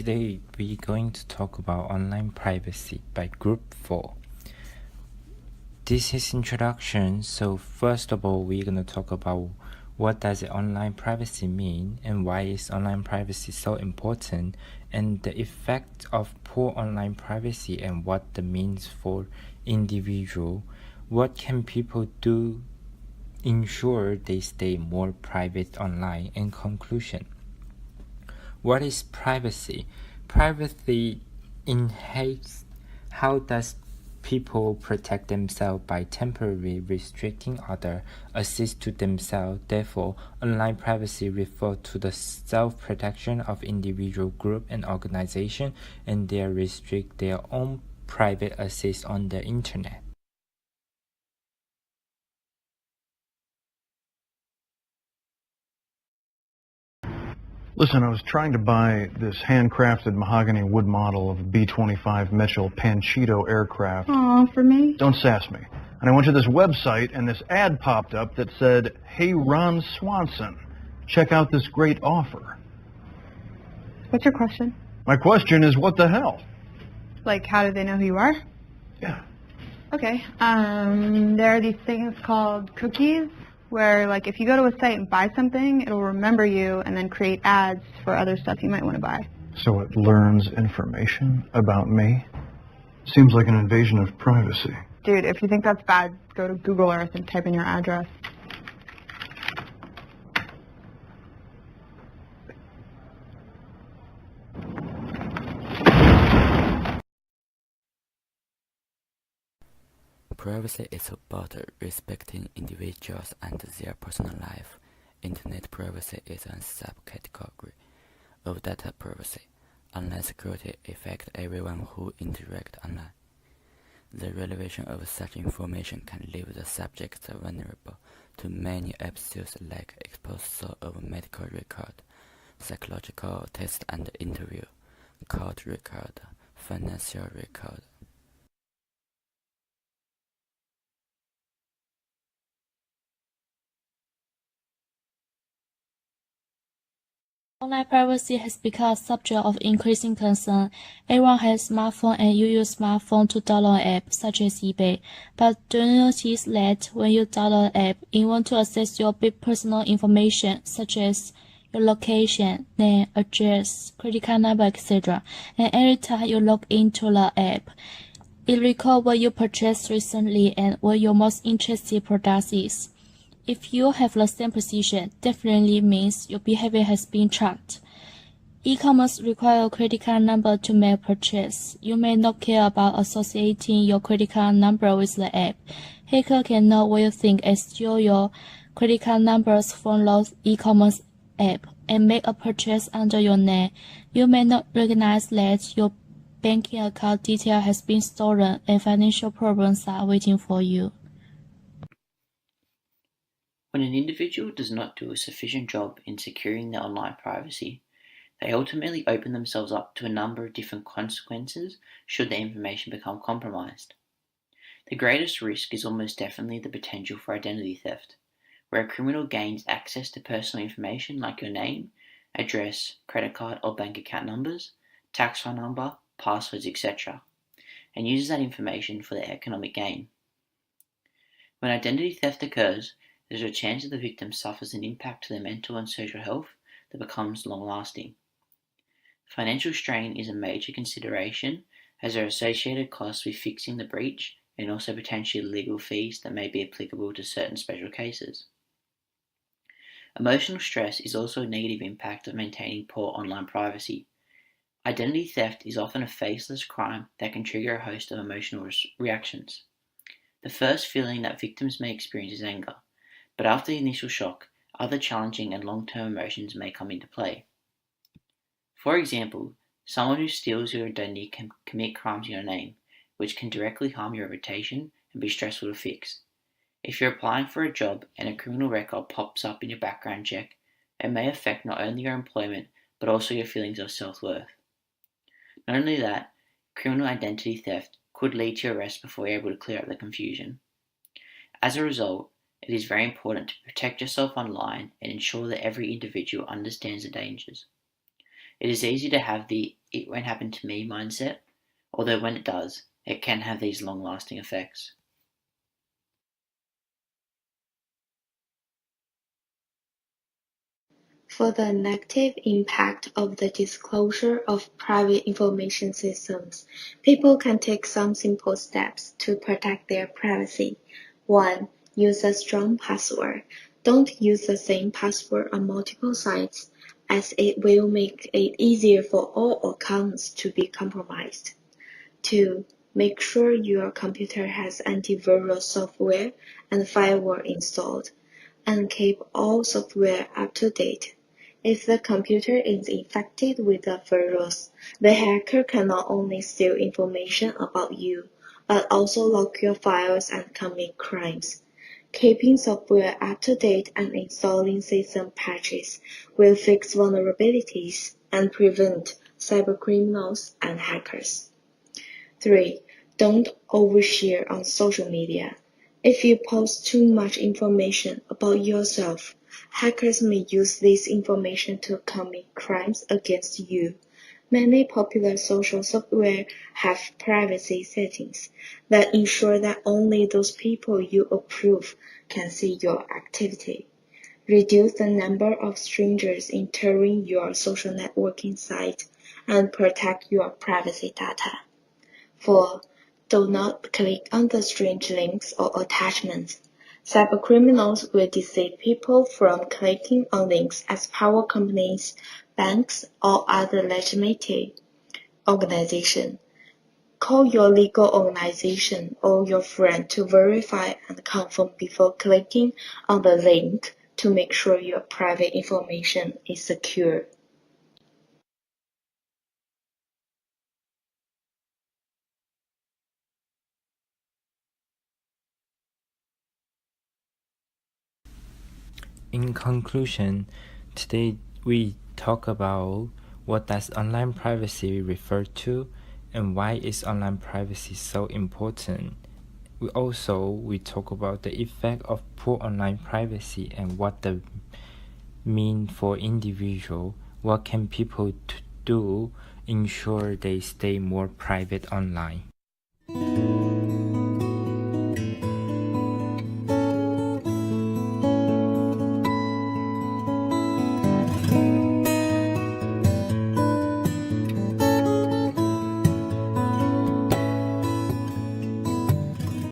Today we're going to talk about online privacy by Group 4. This is introduction, so first of all we're going to talk about what does online privacy mean and why is online privacy so important, and the effect of poor online privacy and what that means for individual. What can people do ensure they stay more private online? In conclusion, what is privacy? Privacy enhances how does people protect themselves by temporarily restricting others, assist to themselves. Therefore, online privacy refers to the self-protection of individual, group, and organization, and they restrict their own private access on the internet. Listen, I was trying to buy this handcrafted mahogany wood model of a B-25 Mitchell Panchito aircraft. Aw, for me? Don't sass me. And I went to this website, and this ad popped up that said, "Hey, Ron Swanson, check out this great offer." What's your question? My question is, what the hell? Like, how do they know who you are? Yeah. Okay. There are these things called cookies, where, like, if you go to a site and buy something, it'll remember you and then create ads for other stuff you might want to buy. So it learns information about me? Seems like an invasion of privacy. Dude, if you think that's bad, go to Google Earth and type in your address. Privacy is about respecting individuals and their personal life. Internet privacy is a subcategory of data privacy. Online security affects everyone who interacts online. The revelation of such information can leave the subject vulnerable to many abuses like exposure of medical record, psychological test and interview, court record, financial record. Online privacy has become a subject of increasing concern. Everyone has a smartphone and you use smartphone to download apps such as eBay. But do you notice that when you download an app, it wants to access your big personal information such as your location, name, address, credit card number, etc. And every time you log into the app, it records what you purchased recently and what your most interested product is. If you have the same position, definitely means your behavior has been tracked. E-commerce requires a credit card number to make a purchase. You may not care about associating your credit card number with the app. Hacker can know what you think and steal your credit card numbers from those e-commerce app and make a purchase under your name. You may not recognize that your banking account detail has been stolen and financial problems are waiting for you. When an individual does not do a sufficient job in securing their online privacy, they ultimately open themselves up to a number of different consequences should their information become compromised. The greatest risk is almost definitely the potential for identity theft, where a criminal gains access to personal information like your name, address, credit card or bank account numbers, tax file number, passwords, etc., and uses that information for their economic gain. When identity theft occurs, there is a chance that the victim suffers an impact to their mental and social health that becomes long-lasting. Financial strain is a major consideration as there are associated costs with fixing the breach and also potentially legal fees that may be applicable to certain special cases. Emotional stress is also a negative impact of maintaining poor online privacy. Identity theft is often a faceless crime that can trigger a host of emotional reactions. The first feeling that victims may experience is anger, but after the initial shock, other challenging and long-term emotions may come into play. For example, someone who steals your identity can commit crimes in your name, which can directly harm your reputation and be stressful to fix. If you're applying for a job and a criminal record pops up in your background check, it may affect not only your employment, but also your feelings of self-worth. Not only that, criminal identity theft could lead to your arrest before you're able to clear up the confusion. As a result, it is very important to protect yourself online and ensure that every individual understands the dangers. It is easy to have the it won't happen to me mindset, although when it does, it can have these long-lasting effects. For the negative impact of the disclosure of private information systems, people can take some simple steps to protect their privacy. 1. Use a strong password. Don't use the same password on multiple sites, as it will make it easier for all accounts to be compromised. 2. Make sure your computer has antivirus software and firewall installed, and keep all software up to date. If the computer is infected with a virus, the hacker can not only steal information about you, but also lock your files and commit crimes. Keeping software up to date and installing system patches will fix vulnerabilities and prevent cybercriminals and hackers. 3. Don't overshare on social media. If you post too much information about yourself, hackers may use this information to commit crimes against you. Many popular social software have privacy settings that ensure that only those people you approve can see your activity. Reduce the number of strangers entering your social networking site and protect your privacy data. 4. Do not click on the strange links or attachments. Cybercriminals will deceive people from clicking on links as power companies, banks, or other legitimate organizations. Call your legal organization or your friend to verify and confirm before clicking on the link to make sure your private information is secure. In conclusion, today we talk about what does online privacy refer to and why is online privacy so important. We talk about the effect of poor online privacy and what the mean for individual. What can people do ensure they stay more private online?